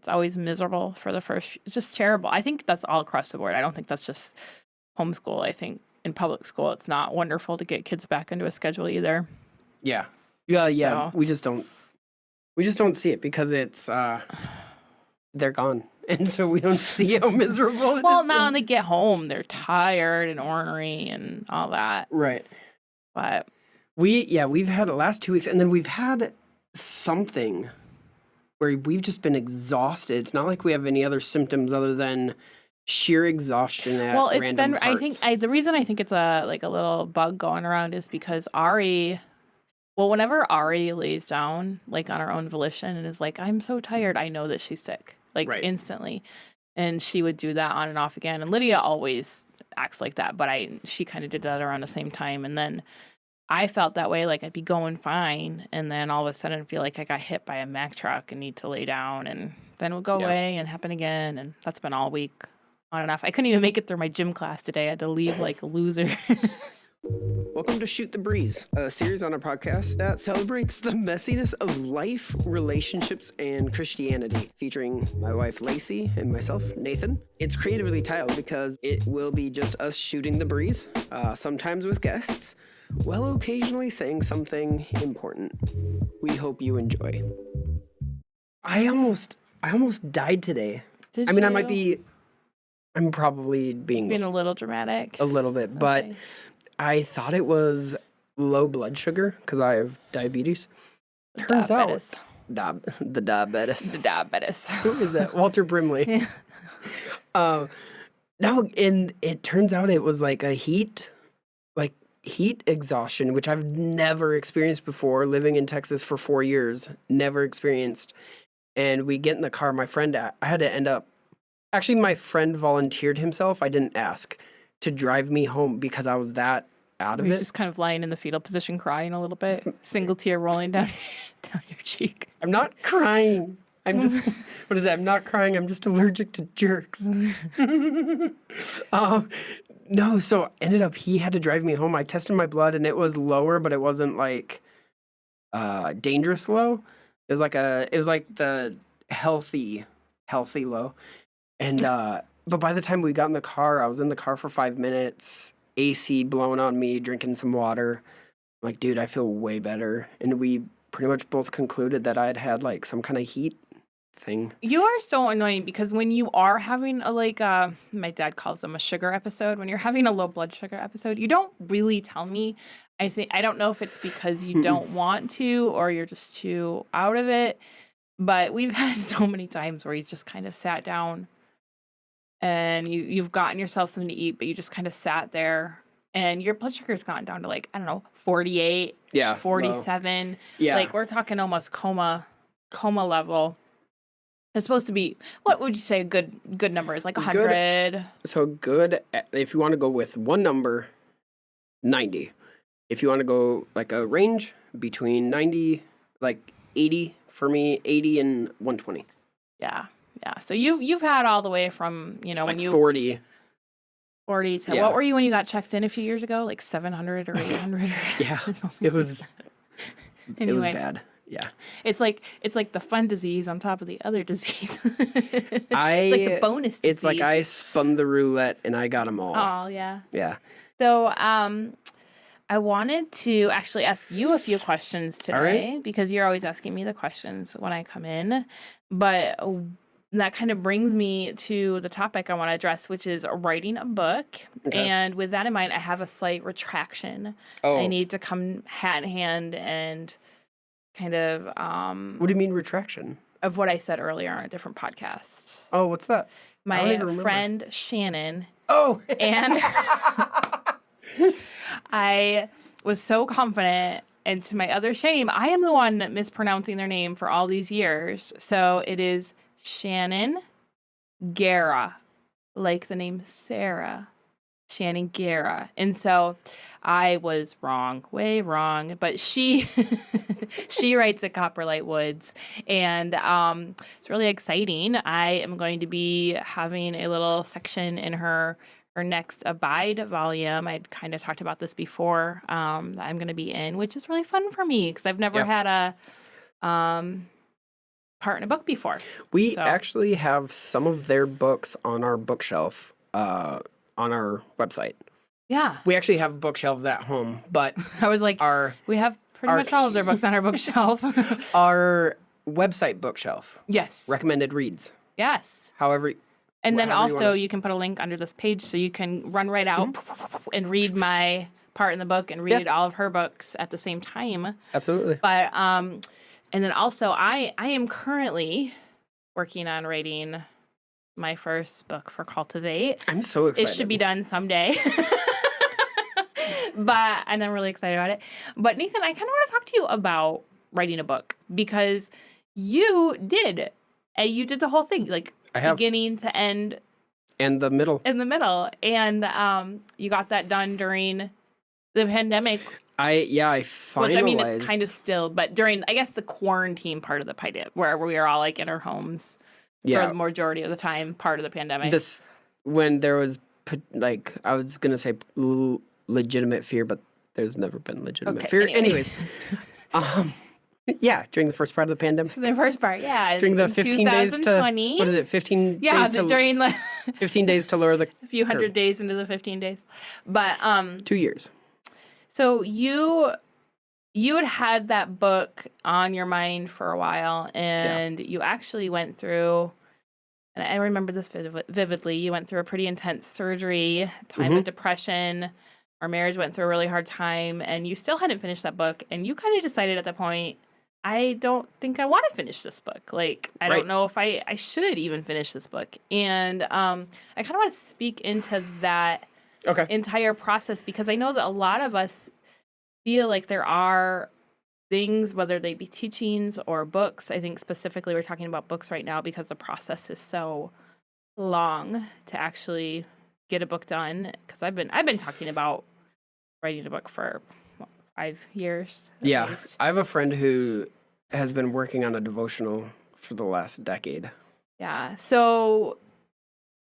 It's always miserable for the first. It's just terrible. I think that's all across the board. I don't think that's just homeschool. I think in public school, it's not wonderful to get kids back into a schedule either. Yeah. Yeah. So, We just don't see it because it's they're gone, and so we don't see how miserable it well, is. now when they get home, they're tired and ornery and all that. Right. But we've had the last 2 weeks, and then we've had something where we've just been exhausted. It's not like we have any other symptoms other than sheer exhaustion at well, it's random been. parts. I think the reason I think it's a little bug going around is because Ari. Well, whenever Ari lays down, like on her own volition, and is like, "I'm so tired," I know that she's sick, like Right. instantly, and she would do that on and off again. And Lydia always acts like that, but she kind of did that around the same time, and then I felt that way, like I'd be going fine, and then all of a sudden feel like I got hit by a Mack truck and need to lay down, and then it would go away and happen again, and that's been all week on and off. I couldn't even make it through my gym class today. I had to leave like a loser. Welcome to Shoot the Breeze, a series on our podcast that celebrates the messiness of life, relationships, and Christianity, featuring my wife Lacey and myself, Nathan. It's creatively titled because it will be just us shooting the breeze, sometimes with guests, while occasionally saying something important. We hope you enjoy. I almost died today. Did I mean, I'm probably being a little dramatic. a little bit, but Okay. I thought it was low blood sugar because I have diabetes. Turns Diabetes. out, the diabetes. The diabetes. Who is that? Walter Brimley. No, and it turns out it was like a heat exhaustion, which I've never experienced before. Living in Texas for 4 years, never experienced. And we get in the car. My friend, I had to end up. Actually, my friend volunteered himself. I didn't ask to drive me home because I was that out of You're it. just kind of lying in the fetal position, crying a little bit, single tear rolling down your cheek. I'm not crying. I'm just, what is that? I'm not crying. I'm just allergic to jerks. No, so ended up he had to drive me home. I tested my blood and it was lower, but it wasn't like dangerous low. It was like the healthy low. And but by the time we got in the car, I was in the car for 5 minutes, AC blowing on me, drinking some water. I'm like, dude, I feel way better. And we pretty much both concluded that I had like some kind of heat thing. You are so annoying because when you are having my dad calls them a sugar episode, when you're having a low blood sugar episode, you don't really tell me. I don't know if it's because you don't want to or you're just too out of it, but we've had so many times where he's just kind of sat down and you've gotten yourself something to eat, but you just kind of sat there and your blood sugar's gotten down to like, I don't know, 48, 47. Low. Yeah. Like we're talking almost coma level. It's supposed to be, what would you say a good number is? Like 100? So good, if you want to go with one number, 90. If you want to go like a range between 90, like 80, for me, 80 and 120. Yeah. So you've had all the way from, like when you 40 to what were you when you got checked in a few years ago? Like 700 or 800? Yeah. It was anyway. It was bad. Yeah. It's like the fun disease on top of the other disease. It's like the bonus disease. It's like I spun the roulette and I got them all. Oh, yeah. Yeah. So, I wanted to actually ask you a few questions today because you're always asking me the questions when I come in. But that kind of brings me to the topic I want to address, which is writing a book. Okay. And with that in mind, I have a slight retraction. Oh. I need to come hat in hand and kind of... what do you mean retraction? Of what I said earlier on a different podcast. Oh, what's that? My friend Shannon. Oh! And... I was so confident, and to my other shame, I am the one mispronouncing their name for all these years. So it is Shannon Guerra, like the name Sarah. Shannon Guerra. And so I was wrong, way wrong. But she writes at Copperlight Woods, and it's really exciting. I am going to be having a little section in her next Abide volume. I'd kind of talked about this before, that I'm going to be in, which is really fun for me because I've never had part in a book before. We So- actually have some of their books on our bookshelf on our website. Yeah. We actually have bookshelves at home, but I was like, we have pretty our- much all of their books on our bookshelf. our website bookshelf, Yes. recommended reads. Yes. However, And then however you also wanna- you can put a link under this page so you can run right out and read my part in the book and read all of her books at the same time. Absolutely. But and then also I am currently working on writing my first book for Cultivate. I'm so excited. It should be done someday. And I'm really excited about it. But Nathan, I kind of want to talk to you about writing a book because you did. And you did the whole thing, like I have. beginning to end And the middle. in the middle. And you got that done during the pandemic. I finalized. Which, I mean, it's kind of still, but during, I guess, the quarantine part of the pandemic, where we were all, like, in our homes for the majority of the time, part of the pandemic. When there was, like, I was going to say legitimate fear, but there's never been legitimate fear. Anyways. Yeah, during the first part of the pandemic. For the first part, yeah. During the 15 days to, 2020. what is it, 15 Yeah, days to, during the 15 days to lower the a few hundred curve. days into the 15 days. But 2 years. so you had that book on your mind for a while, and you actually went through, and I remember this vividly, you went through a pretty intense surgery, time of depression. Our marriage went through a really hard time, and you still hadn't finished that book, and you kind of decided at that point, I don't think I want to finish this book. Like, I don't know if I should even finish this book. And I kind of want to speak into that entire process because I know that a lot of us feel like there are things, whether they be teachings or books. I think specifically we're talking about books right now because the process is so long to actually get a book done. Because I've been talking about writing a book for 5 years. At least. I have a friend who has been working on a devotional for the last decade. Yeah. So,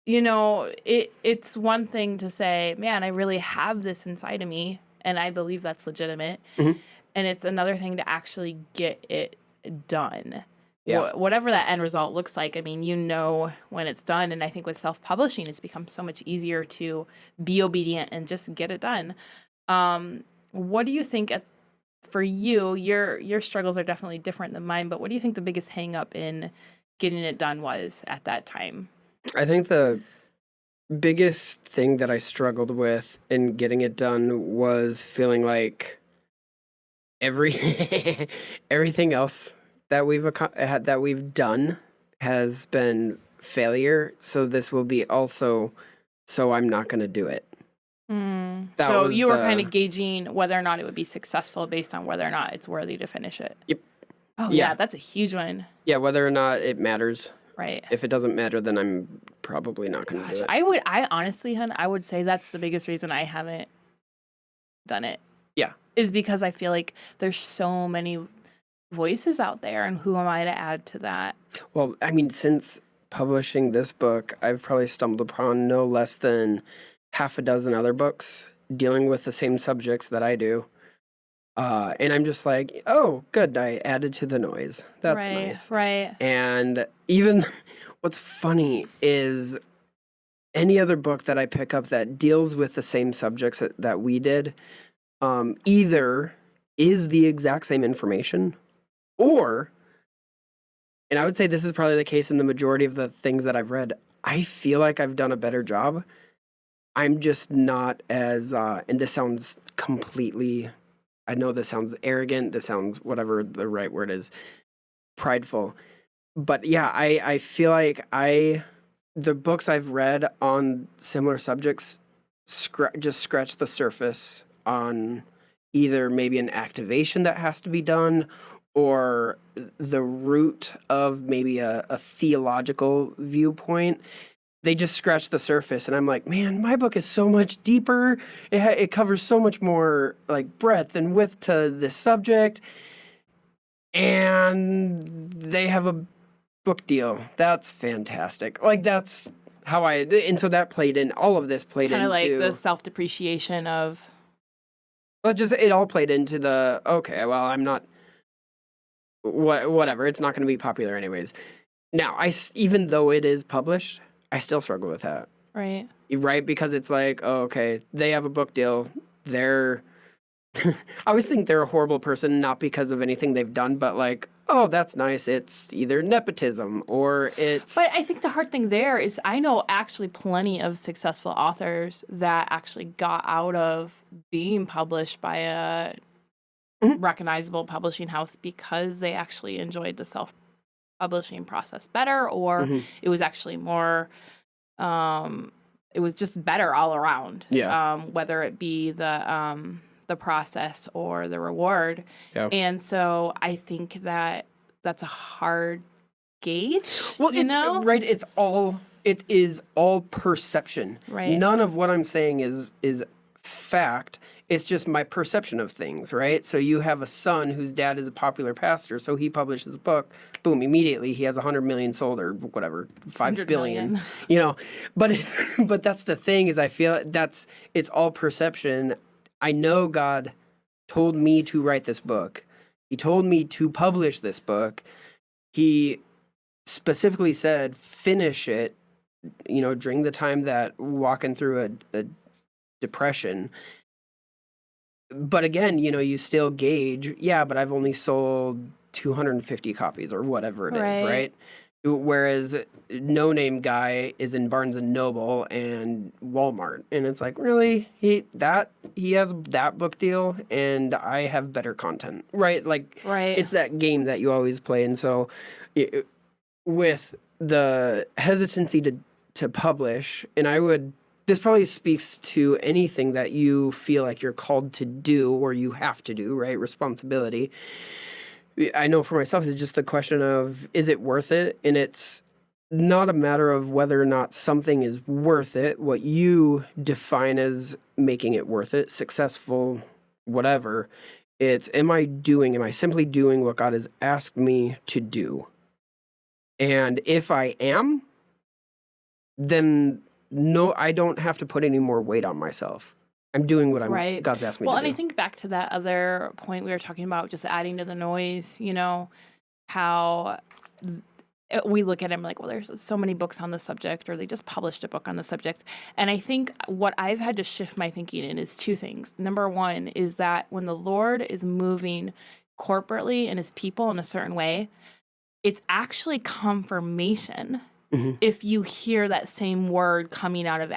it's one thing to say, man, I really have this inside of me, and I believe that's legitimate. Mm-hmm. And it's another thing to actually get it done. Yeah. Whatever that end result looks like, I mean, when it's done. And I think with self-publishing, it's become so much easier to be obedient and just get it done. What do you think for you, your struggles are definitely different than mine, but what do you think the biggest hang up in getting it done was at that time? I think the biggest thing that I struggled with in getting it done was feeling like everything else that we've done has been failure, so this will be also, so I'm not going to do it. So you were kind of gauging whether or not it would be successful based on whether or not it's worthy to finish it. Yep. Oh, yeah, that's a huge one. Yeah, whether or not it matters. Right. If it doesn't matter, then I'm probably not going to do it. I honestly, hun, I would say that's the biggest reason I haven't done it. Yeah. Is because I feel like there's so many voices out there, and who am I to add to that? Well, I mean, since publishing this book, I've probably stumbled upon no less than half a dozen other books dealing with the same subjects that I do. And I'm just like, oh, good, I added to the noise. That's nice. Right. And even what's funny is any other book that I pick up that deals with the same subjects that we did, either is the exact same information or, and I would say this is probably the case in the majority of the things that I've read, I feel like I've done a better job. I'm just not as, and this sounds completely, I know this sounds arrogant, this sounds whatever the right word is, prideful. But yeah, I feel like the books I've read on similar subjects just scratch the surface on either maybe an activation that has to be done or the root of maybe a theological viewpoint. They just scratch the surface, and I'm like, man, my book is so much deeper. It covers so much more like breadth and width to this subject, and they have a book deal. That's fantastic. Like that's how and so that played in. All of this played into kind of like the self-depreciation of. Well, it all played into the okay. Well, I'm not. whatever. It's not going to be popular anyways. Now, even though it is published, I still struggle with that. Right. Right? Because it's like, oh, okay, they have a book deal. They're I always think they're a horrible person, not because of anything they've done, but like, oh, that's nice. It's either nepotism or it's. But I think the hard thing there is I know actually plenty of successful authors that actually got out of being published by a recognizable publishing house because they actually enjoyed the self-publishing process better, or it was actually more, it was just better all around. Yeah. Whether it be the process or the reward. Yeah. And so I think that that's a hard gauge. Well, it's right. It is all perception. Right. None of what I'm saying is fact. It's just my perception of things, right? So you have a son whose dad is a popular pastor, so he publishes a book. Boom! Immediately, he has 100 million sold, or whatever, 5 billion. You know, but that's the thing is I feel it's all perception. I know God told me to write this book. He told me to publish this book. He specifically said, finish it, during the time that walking through a depression. But again, you still gauge, yeah, but I've only sold 250 copies or whatever it is, right? Whereas No Name Guy is in Barnes & Noble and Walmart. And it's like, really? He has that book deal and I have better content, right? Like, it's that game that you always play. And so with the hesitancy to publish, and this probably speaks to anything that you feel like you're called to do or you have to do, right? Responsibility. I know for myself, it's just the question of, is it worth it? And it's not a matter of whether or not something is worth it, what you define as making it worth it, successful, whatever. It's, am I simply doing what God has asked me to do? And if I am, then no, I don't have to put any more weight on myself. I'm doing what God's asked me to do. Well, and I think back to that other point we were talking about, just adding to the noise, how we look at him like, well, there's so many books on the subject, or they just published a book on the subject. And I think what I've had to shift my thinking in is two things. Number one is that when the Lord is moving corporately in his people in a certain way, it's actually confirmation. If you hear that same word coming out of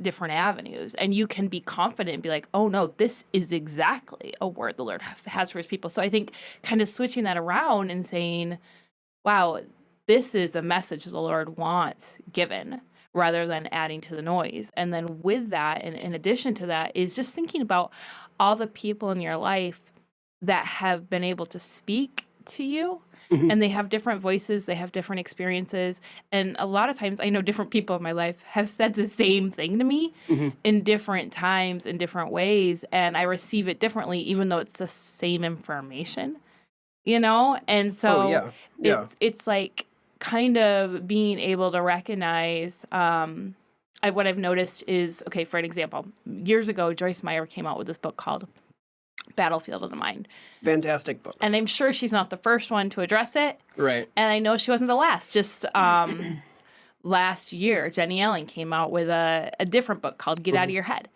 different avenues, and you can be confident and be like, oh no, this is exactly a word the Lord has for his people. So I think kind of switching that around and saying, wow, this is a message the Lord wants given, rather than adding to the noise. And then with that, and in addition to that, is just thinking about all the people in your life that have been able to speak to you. And they have different voices, they have different experiences. And a lot of times, I know different people in my life have said the same thing to me in different times, in different ways. And I receive it differently, even though it's the same information, And so it's like kind of being able to recognize, what I've noticed is, okay, for an example, years ago, Joyce Meyer came out with this book called Battlefield of the Mind. Fantastic book. And I'm sure she's not the first one to address it. Right. And I know she wasn't the last. Just last year, Jenny Allen came out with a different book called Get Out of Your Head.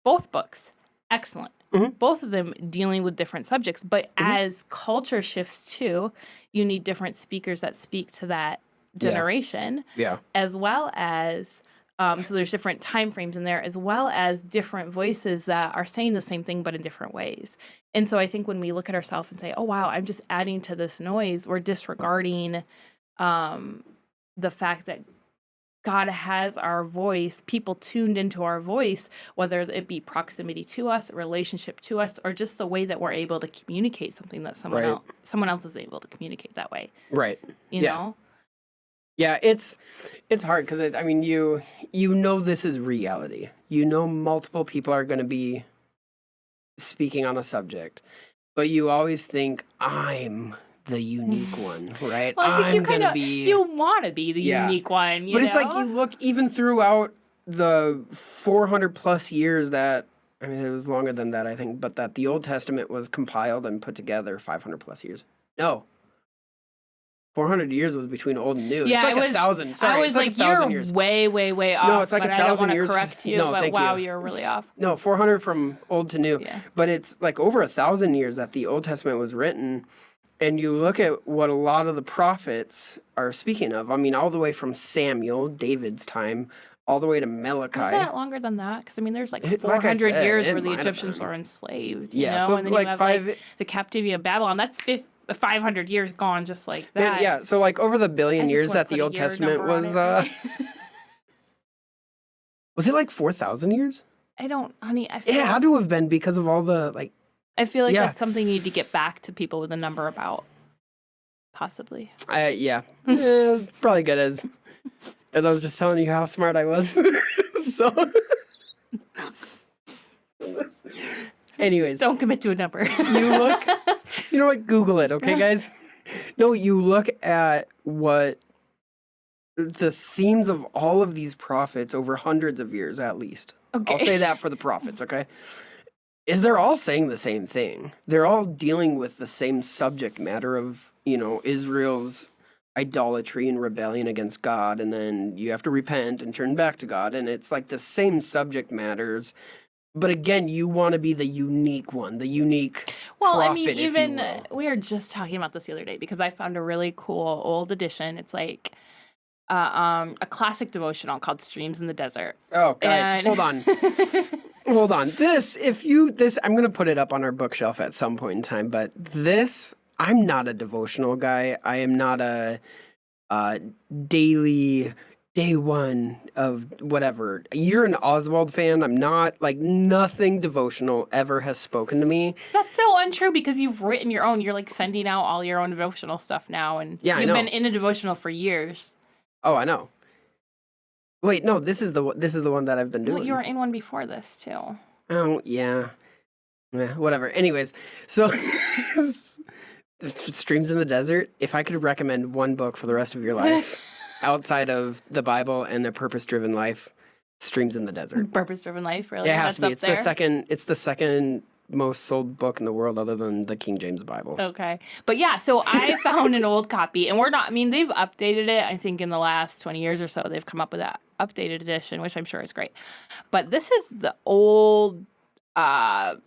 Both books, excellent. Both of them dealing with different subjects. But as culture shifts too, you need different speakers that speak to that generation. Yeah. As well as... so there's different time frames in there, as well as different voices that are saying the same thing, but in different ways. And so I think when we look at ourselves and say, oh, wow, I'm just adding to this noise, we're disregarding the fact that God has our voice, people tuned into our voice, whether it be proximity to us, relationship to us, or just the way that we're able to communicate something that someone else is able to communicate that way. Right. You know? Yeah, it's hard because, you know this is reality. Multiple people are going to be speaking on a subject, but you always think, I'm the unique one, right? Well, I think you want to be the unique one, But it's like you look even throughout the 400 plus years that, it was longer than that, I think, but that the Old Testament was compiled and put together 500 plus years. No. 400 years was between old and new. Yeah, it's like 1,000. Sorry, I was it's like like, 1,000 you're years. way, way, way off. No, it's like but 1,000 I don't want to years. correct you, No, but thank wow, you. you're really off. No, 400 from old to new. Yeah. But it's like over 1,000 years that the Old Testament was written. And you look at what a lot of the prophets are speaking of. I mean, all the way from Samuel, David's time, all the way to Malachi. Was that longer than that? Because I mean, there's like Like I 400 said, years it where the might have Egyptians been. were enslaved. Yeah, you know? so And then like you have five. like the captivity of Babylon. That's 500 years gone just like that. Yeah, so like over the I billion just years wanna that put the a Old year Testament number on was, it, right? was it like 4,000 years? I don't, honey. It had to have been because of all the like. I feel like Yeah. that's something you need to get back to people with a number about. Possibly. Yeah, probably good as I was just telling you how smart I was. So, anyways, Don't commit to a number. you look. You know what? Google it, okay, guys. No, you look at what the themes of all of these prophets over hundreds of years, at least. Okay. I'll say that for the prophets, okay? Is they're all saying the same thing. They're all dealing with the same subject matter of, Israel's idolatry and rebellion against God, and then you have to repent and turn back to God, and it's like the same subject matters. But again, you want to be the unique one, the unique prophet, I mean, if you even will. we were just talking about this the other day because I found a really cool old edition. It's like a classic devotional called "Streams in the Desert." Oh, guys, And- hold on. Hold on. I'm going to put it up on our bookshelf at some point in time, but I'm not a devotional guy. I am not a daily, day one of whatever. You're an Oswald fan. I'm not. Like, nothing devotional ever has spoken to me. That's so untrue because you've written your own. You're like sending out all your own devotional stuff now, and Yeah, I you've know. been in a devotional for years. Oh, I know. Wait, no, this is the one that I've been No, doing. you were in one before this too. Oh, yeah. Whatever. Anyways, so Streams in the Desert, if I could recommend one book for the rest of your life outside of the Bible and A Purpose-Driven Life, Streams in the Desert. Purpose-driven life, really. It has to be. That's up there? It's the second most sold book in the world other than the King James Bible. Okay. But yeah, so I found an old copy, and they've updated it, I think, in the last 20 years or so. They've come up with that updated edition, which I'm sure is great. But this is the old, one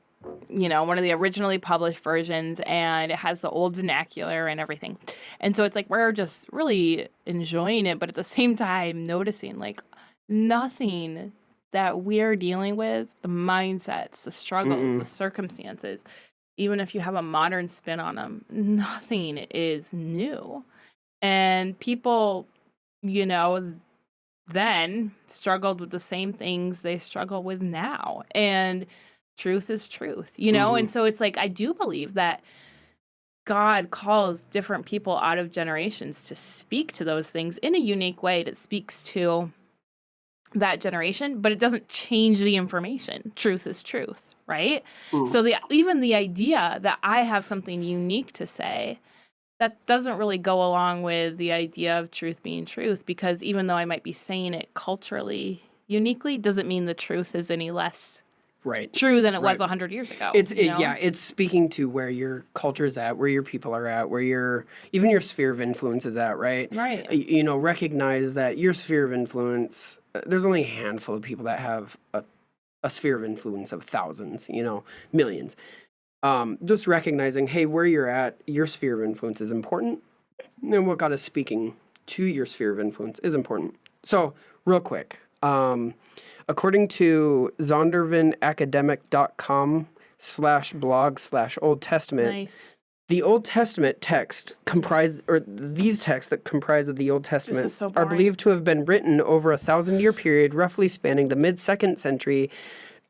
of the originally published versions, and it has the old vernacular and everything. And so it's like we're just really enjoying it, but at the same time noticing, like, nothing that we're dealing with, the mindsets, the struggles, the circumstances, even if you have a modern spin on them, nothing is new. And people, then struggled with the same things they struggle with now. And truth is truth, And so it's like, I do believe that God calls different people out of generations to speak to those things in a unique way that speaks to that generation, but it doesn't change the information. Truth is truth, right? So even the idea that I have something unique to say, that doesn't really go along with the idea of truth being truth, because even though I might be saying it culturally uniquely, doesn't mean the truth is any less true than it was 100 years ago. It's speaking to where your culture is at, where your people are at, where even your sphere of influence is at, right? Right. Recognize that your sphere of influence, there's only a handful of people that have a sphere of influence of thousands, millions. Just recognizing, hey, where you're at, your sphere of influence is important, and what God is speaking to your sphere of influence is important. So, real quick, according to zondervanacademic.com/blog/Old Testament, Nice. the Old Testament these texts that comprise of the Old Testament is so are boring. believed to have been written over a 1,000-year period, roughly spanning the mid-second century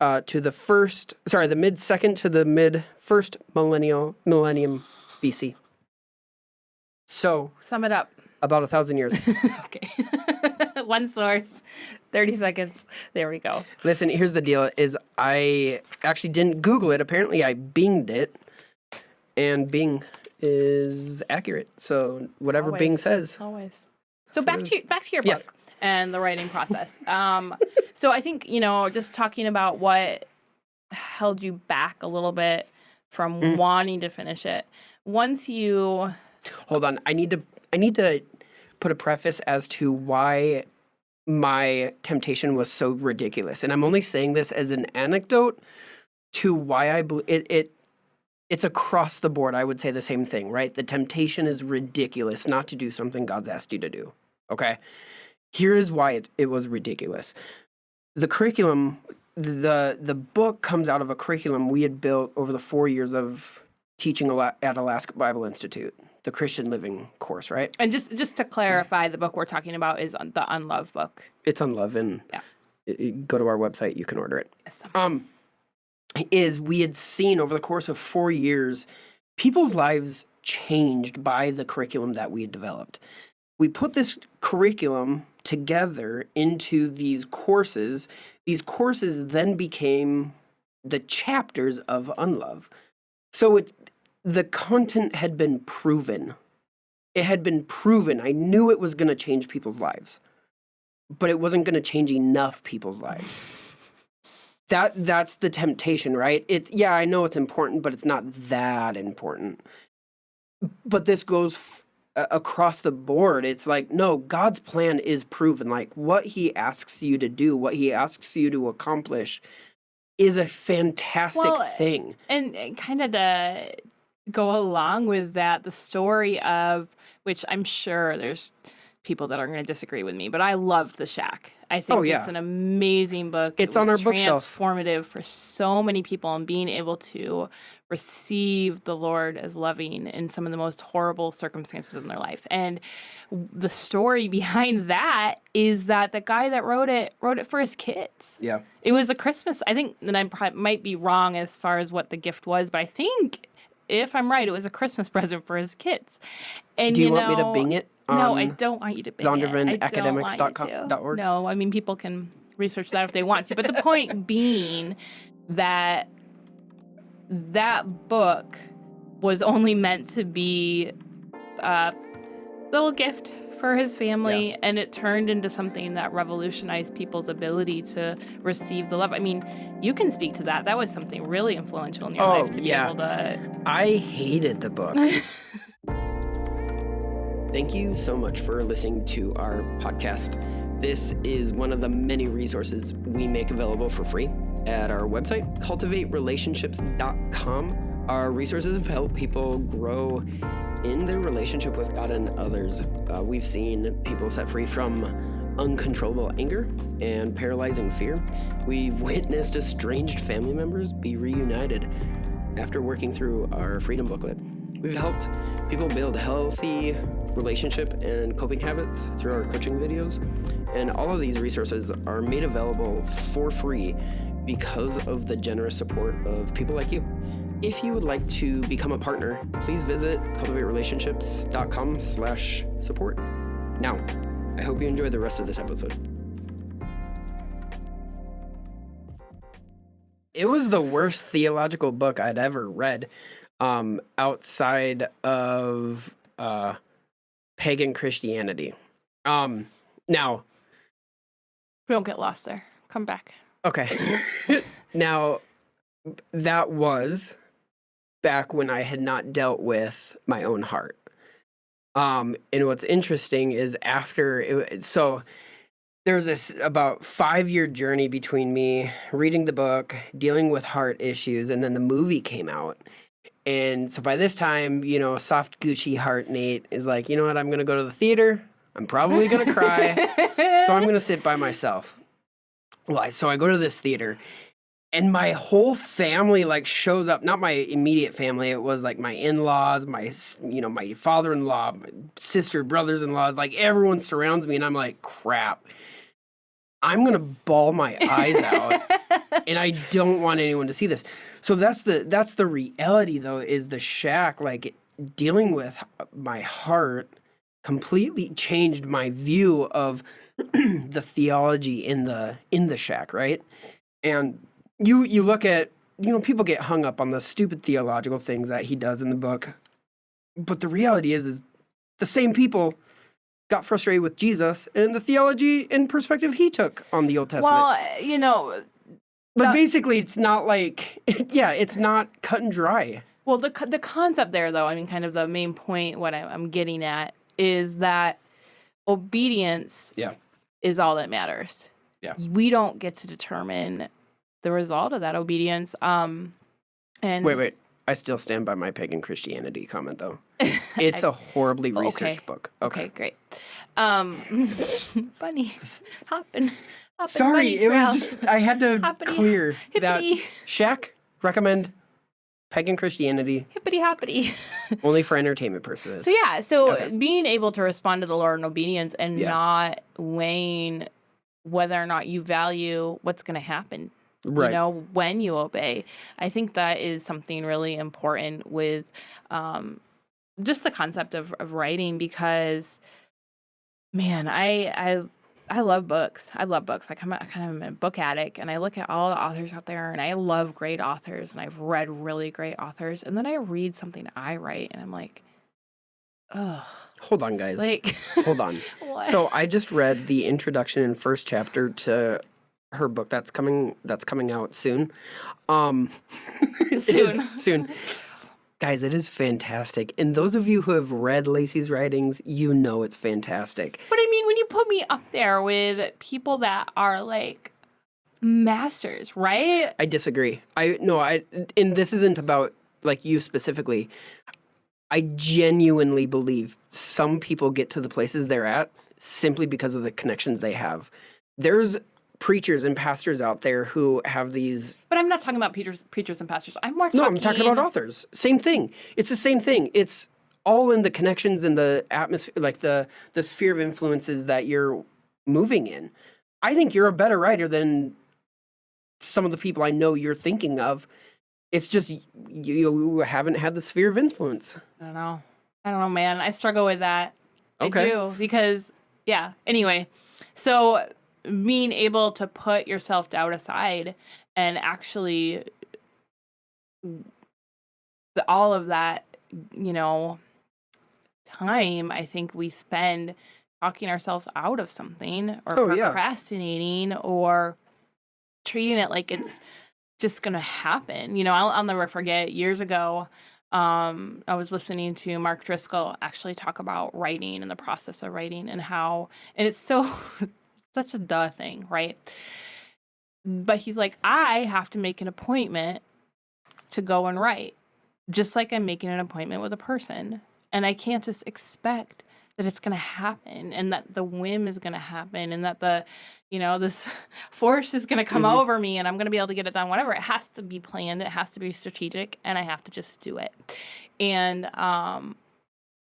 to the mid-second to the mid-first millennium BC. So, Sum it up. about 1,000 years. Okay. One source, 30 seconds. There we go. Listen, here's the deal, is I actually didn't Google it. Apparently, I Binged it, and Bing is accurate. So, whatever Bing says. Always. So back to your book Yes. and the writing process. So I think, just talking about what held you back a little bit from wanting to finish it. Once you... Hold on. I need need to put a preface as to why my temptation was so ridiculous. And I'm only saying this as an anecdote to why I believe it's across the board. I would say the same thing, right? The temptation is ridiculous not to do something God's asked you to do. Okay? Here is why it was ridiculous. The curriculum, the book comes out of a curriculum we had built over the 4 years of teaching at Alaska Bible Institute, the Christian Living course, right? And just to clarify, the book we're talking about is the Unlove book. It's Unlove, and go to our website, you can order it. Yes. Is we had seen over the course of 4 years, people's lives changed by the curriculum that we had developed. We put this curriculum together into these courses. These courses then became the chapters of Unlove. So the content had been proven. It had been proven. I knew it was going to change people's lives, but it wasn't going to change enough people's lives. That's the temptation, right? I know it's important, but it's not that important. But this goes across the board. It's like, no, God's plan is proven. Like, what he asks you to do, what he asks you to accomplish is a fantastic thing. And kind of to go along with that, the story of, which I'm sure there's people that are going to disagree with me, but I loved The Shack. I think it's an amazing book. It's on our bookshelf. Transformative for so many people, and being able to receive the Lord as loving in some of the most horrible circumstances in their life. And the story behind that is that the guy that wrote it for his kids. Yeah. It was a Christmas. I think that I might be wrong as far as what the gift was, but I think if I'm right, it was a Christmas present for his kids. And do you want me to bing it? No, I don't want you to bing zondervanacademics.org? No, I mean, people can research that if they want to. But the point being that book was only meant to be a little gift for his family, and it turned into something that revolutionized people's ability to receive the love. I mean, you can speak to that. That was something really influential in your life to be able to... I hated the book. Thank you so much for listening to our podcast. This is one of the many resources we make available for free at our website, cultivaterelationships.com. Our resources have helped people grow in their relationship with God and others. We've seen people set free from uncontrollable anger and paralyzing fear. We've witnessed estranged family members be reunited after working through our Freedom Booklet. We've helped people build healthy relationship and coping habits through our coaching videos. And all of these resources are made available for free because of the generous support of people like you. If you would like to become a partner, please visit cultivaterelationships.com/support. Now, I hope you enjoy the rest of this episode. It was the worst theological book I'd ever read, outside of pagan Christianity. Now, we don't get lost there. Come back. Okay. Now, that was back when I had not dealt with my own heart. And what's interesting is so there's this about 5-year journey between me reading the book, dealing with heart issues, and then the movie came out. And so by this time, soft Gucci heart Nate is like, you know what, I'm going to go to the theater. I'm probably going to cry. So I'm going to sit by myself. So I go to this theater, and my whole family shows up. Not my immediate family. It was my in-laws, my father-in-law, my sister, brothers-in-laws. Everyone surrounds me, and I'm like, crap. I'm going to bawl my eyes out, and I don't want anyone to see this. So that's the reality, though, is The Shack, dealing with my heart completely changed my view of the theology in the Shack, right? And you look at, people get hung up on the stupid theological things that he does in the book, but the reality is the same people got frustrated with Jesus and the theology and perspective he took on the Old Testament. Well, but basically, it's not it's not cut and dry. Well, the concept there, though, I mean, kind of the main point, what I'm getting at is that obedience Yeah. is all that matters. Yeah. We don't get to determine the result of that obedience. And Wait. I still stand by my pagan Christianity comment, though. It's a horribly researched book. Okay, great. Bunnies hopping. Sorry, bunny it trails. was just, I had to Hoppity, clear that. hippity. Shaq, recommend pagan Christianity Hippity hoppity. only for entertainment purposes. So Okay. being able to respond to the Lord in obedience and not weighing whether or not you value what's going to happen, Right. you know, when you obey. I think that is something really important with just the concept of writing, because, man, I love books. I love books. I kind of am a book addict, and I look at all the authors out there, and I love great authors, and I've read really great authors, and then I read something I write, and I'm like, ugh. Hold on, guys. Like, Hold on. what? So I just read the introduction and first chapter to her book that's coming out soon. It is soon. Guys, it is fantastic. And those of you who have read Lacey's writings, you know it's fantastic. But I mean, when you put me up there with people that are like masters, right? I disagree. And this isn't about like you specifically. I genuinely believe some people get to the places they're at simply because of the connections they have. There's preachers and pastors out there who have these. But I'm not talking about preachers and pastors. I'm more talking. No, I'm talking about authors. Same thing. It's the same thing. It's all in the connections and the atmosphere, like the sphere of influences that you're moving in. I think you're a better writer than some of the people I know you're thinking of. It's just you haven't had the sphere of influence. I don't know, man. I struggle with that. Okay. I do, because, yeah. Anyway, so being able to put your self-doubt aside and actually all of that, you know, time I think we spend talking ourselves out of something or procrastinating or treating it like it's just going to happen. You know, I'll never forget years ago, I was listening to Mark Driscoll actually talk about writing and the process of writing and how, and it's so such a duh thing, right? But he's like, I have to make an appointment to go and write, just like I'm making an appointment with a person. And I can't just expect that it's going to happen and that the whim is going to happen and that this force is going to come over me and I'm going to be able to get it done, whatever. It has to be planned. It has to be strategic, and I have to just do it. And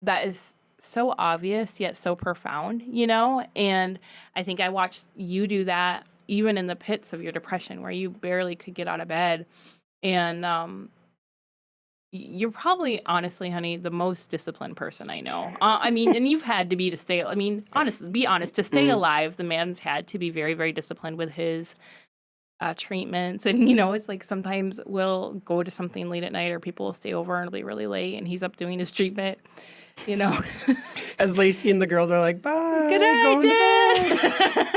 that is so obvious yet so profound, you know? And I think I watched you do that even in the pits of your depression where you barely could get out of bed. And you're probably, honestly, honey, the most disciplined person I know. I mean, and you've had to be to stay, I mean, honestly, be honest, to stay alive, the man's had to be very, very disciplined with his treatments. And, you know, it's like sometimes we'll go to something late at night or people will stay over and it'll be really late and he's up doing his treatment, you know. As Lacey and the girls are like, bye, good night, going to bed.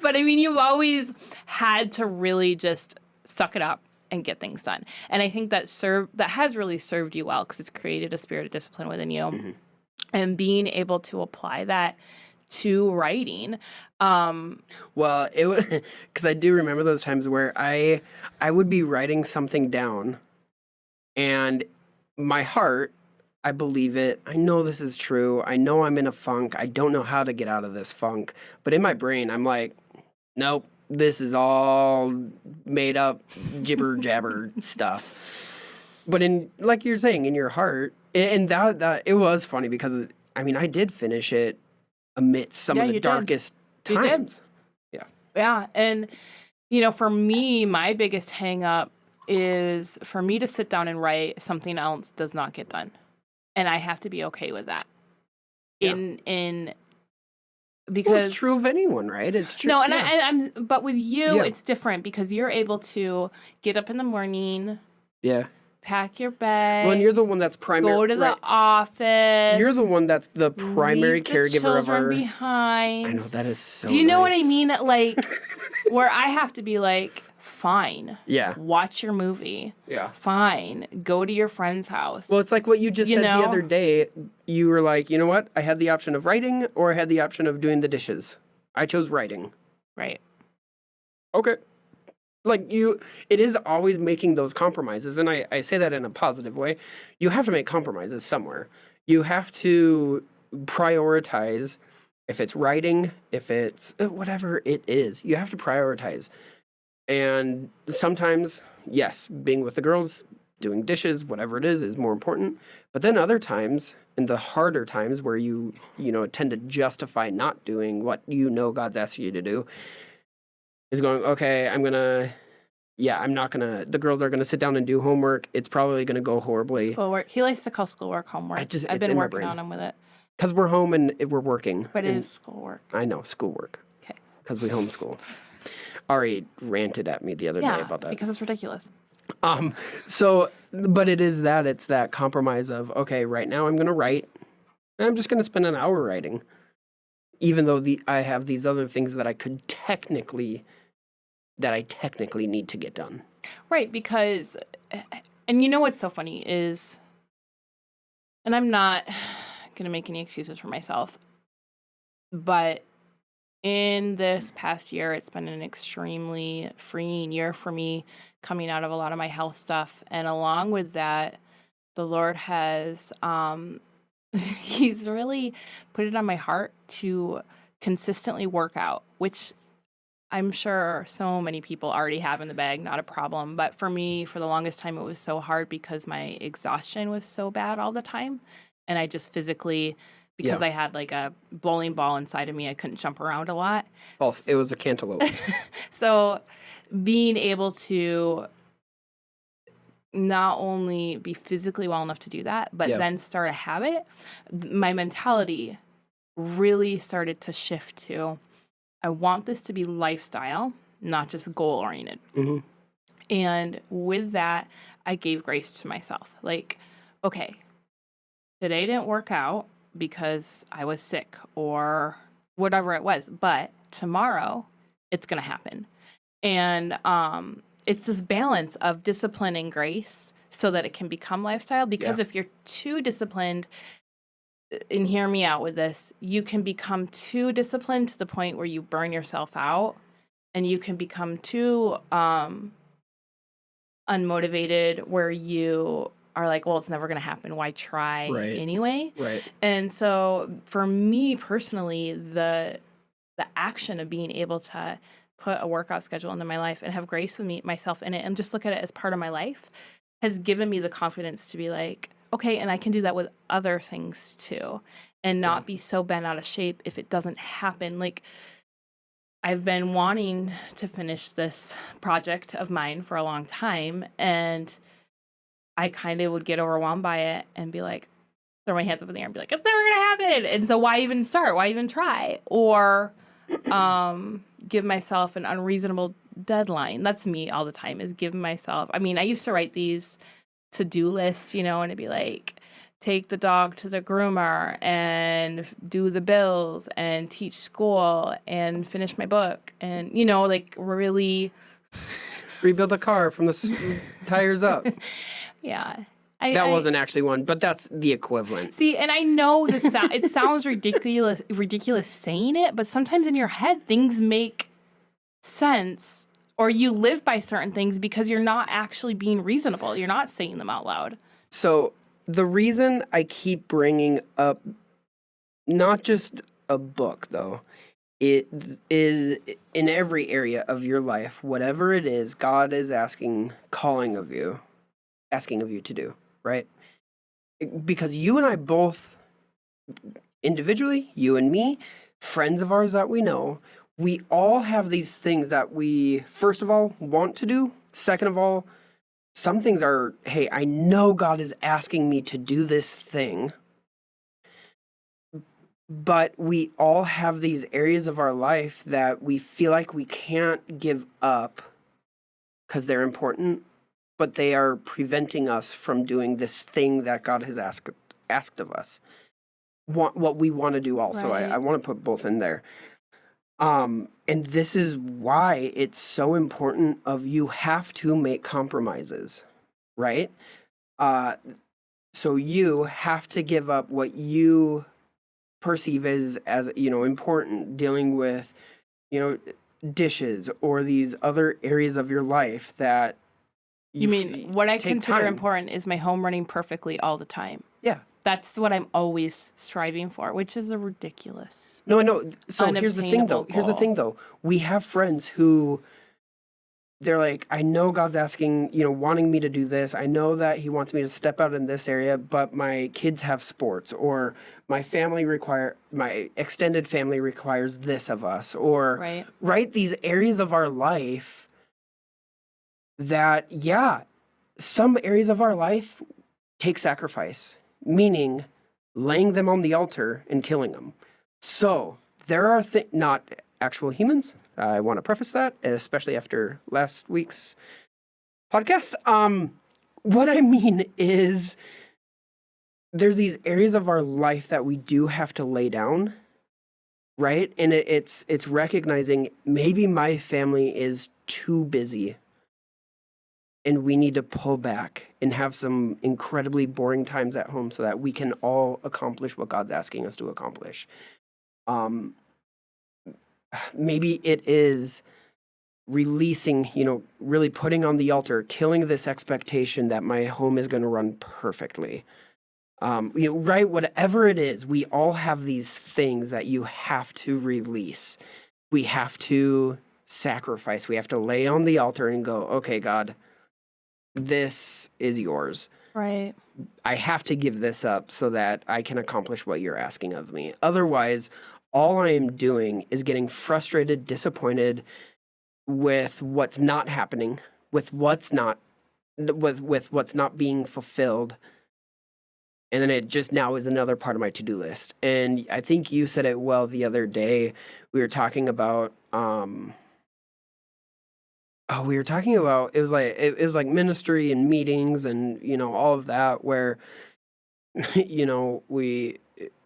But I mean, you've always had to really just suck it up and get things done. And I think that has really served you well because it's created a spirit of discipline within you. And being able to apply that to writing. Well, it was because I do remember those times where I would be writing something down and my heart, I believe it. I know this is true. I know I'm in a funk. I don't know how to get out of this funk. But in my brain, I'm like, nope, this is all made up jibber jabber stuff. But in, like you're saying, in your heart, and that it was funny because, I mean, I did finish it amidst some of the darkest times. Yeah. Yeah. And, you know, for me, my biggest hang up is for me to sit down and write, something else does not get done. And I have to be okay with that. Yeah. Because it's true of anyone, right? It's true. No, and but with you, it's different because you're able to get up in the morning. Yeah. Pack your bag. Well, and you're the one that's primary. Go to the office. You're the one that's the primary caregiver of our. Behind. I know that is so. Do you know what I mean? Like, where I have to be like, fine. Yeah. Watch your movie. Yeah. Fine. Go to your friend's house. Well, it's like what you just said the other day. You were like, you know what? I had the option of writing or I had the option of doing the dishes. I chose writing. Right. Okay. Like it is always making those compromises. And I say that in a positive way. You have to make compromises somewhere. You have to prioritize. If it's writing, if it's whatever it is, you have to prioritize. And sometimes, yes, being with the girls, doing dishes, whatever it is more important. But then other times, in the harder times where you tend to justify not doing what God's asked you to do, is going, okay, I'm not going to, the girls are going to sit down and do homework. It's probably going to go horribly. Schoolwork. He likes to call schoolwork homework. I've been working on him with it. Because we're home and we're working. But it is schoolwork. I know, schoolwork. Okay. Because we homeschool. Ari ranted at me the other day about that. Because it's ridiculous. But it's that compromise of, okay, right now I'm going to write. And I'm just going to spend an hour writing. Even though I have these other things that I technically need to get done. Right, because, and you know what's so funny is, and I'm not going to make any excuses for myself, but in this past year, it's been an extremely freeing year for me, coming out of a lot of my health stuff. And along with that, the Lord has, He's really put it on my heart to consistently work out, which I'm sure so many people already have in the bag, not a problem. But for me, for the longest time, it was so hard because my exhaustion was so bad all the time. And I just physically, because I had like a bowling ball inside of me, I couldn't jump around a lot. False. It was a cantaloupe. So being able to not only be physically well enough to do that, but then start a habit, my mentality really started to shift to, I want this to be lifestyle, not just goal-oriented. Mm-hmm. And with that, I gave grace to myself. Like, okay, today didn't work out because I was sick or whatever it was, but tomorrow it's going to happen. And it's this balance of discipline and grace so that it can become lifestyle. Because if you're too disciplined, and hear me out with this, you can become too disciplined to the point where you burn yourself out, and you can become too unmotivated where you are like, well, it's never going to happen. Why try anyway? Right. And so for me personally, the action of being able to put a workout schedule into my life and have grace with myself in it and just look at it as part of my life has given me the confidence to be like, okay, and I can do that with other things too, and not be so bent out of shape if it doesn't happen. Like, I've been wanting to finish this project of mine for a long time, and I kind of would get overwhelmed by it and be like, throw my hands up in the air and be like, it's never gonna happen. And so why even start? Why even try? Or give myself an unreasonable deadline. That's me all the time, is give myself, I mean, I used to write these to-do lists, and it'd be like, take the dog to the groomer and do the bills and teach school and finish my book and, like really rebuild the car from the tires up. Yeah. That wasn't actually one, but that's the equivalent. See, and I know it sounds ridiculous saying it, but sometimes in your head things make sense, or you live by certain things because you're not actually being reasonable. You're not saying them out loud. So the reason I keep bringing up not just a book, though, it is in every area of your life, whatever it is, God is asking of you to do, right? Because you and I both, individually, you and me, friends of ours that we know, we all have these things that we, first of all, want to do. Second of all, some things are, hey, I know God is asking me to do this thing. But we all have these areas of our life that we feel like we can't give up because they're important, but they are preventing us from doing this thing that God has asked of us. What we want to do also. Right. I want to put both in there. And this is why it's so important of you have to make compromises, right? So you have to give up what you perceive as important, dealing with, dishes or these other areas of your life that You mean what I take consider time. important is my home running perfectly all the time. Yeah. That's what I'm always striving for, which is a ridiculous. No, I know. So here's the thing, though. Unobtainable goal. We have friends who they're like, I know God's asking, wanting me to do this. I know that He wants me to step out in this area, but my kids have sports, or my extended family requires this of us, or right, these areas of our life that, some areas of our life take sacrifice, meaning laying them on the altar and killing them. So there are not actual humans. I want to preface that, especially after last week's podcast. What I mean is there's these areas of our life that we do have to lay down, right? And it's recognizing maybe my family is too busy and we need to pull back and have some incredibly boring times at home so that we can all accomplish what God's asking us to accomplish. Maybe it is releasing, really putting on the altar, killing this expectation that my home is going to run perfectly. Right? Whatever it is, we all have these things that you have to release. We have to sacrifice. We have to lay on the altar and go, okay, God, this is yours. Right. I have to give this up so that I can accomplish what you're asking of me. Otherwise, all I am doing is getting frustrated, disappointed with what's not happening, with what's not being fulfilled. And then it just now is another part of my to-do list. And I think you said it well the other day. We were talking about it was like ministry and meetings and all of that, where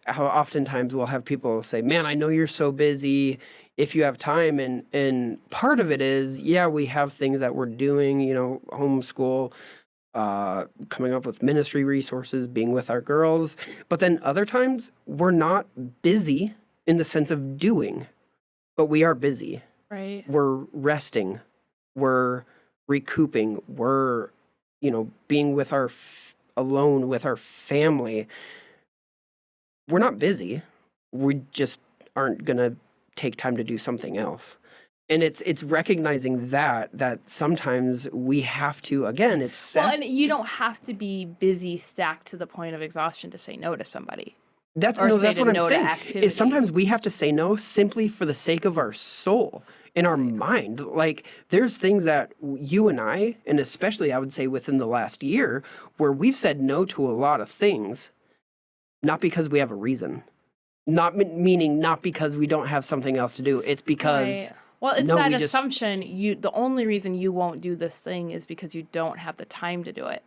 how oftentimes we'll have people say, man, I know you're so busy, if you have time. And part of it is, we have things that we're doing, homeschool, coming up with ministry resources, being with our girls. But then other times we're not busy in the sense of doing, but we are busy. Right. We're resting. We're recouping. We're, being with alone with our family. We're not busy. We just aren't going to take time to do something else. And it's recognizing that sometimes we have to, again, it's sad. Well, and you don't have to be busy stacked to the point of exhaustion to say no to somebody. That's what I'm saying. Is sometimes we have to say no simply for the sake of our soul and our mind. Like, there's things that you and I, and especially I would say within the last year, where we've said no to a lot of things, not because we have a reason. Not because we don't have something else to do. It's because... Right. Well, it's that assumption. The only reason you won't do this thing is because you don't have the time to do it.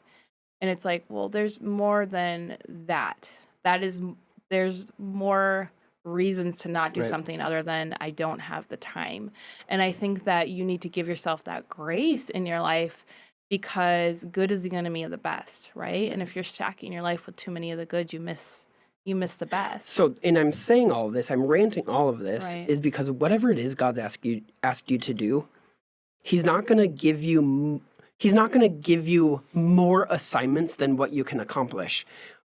And it's like, well, there's more than that. There's more reasons to not do something other than I don't have the time. And I think that you need to give yourself that grace in your life, because good is the enemy of the best, right? And if you're stacking your life with too many of the good, you miss the best. So, and I'm saying all of this, I'm ranting all of this, is because whatever it is God's asked you to do, He's not going to give you more assignments than what you can accomplish.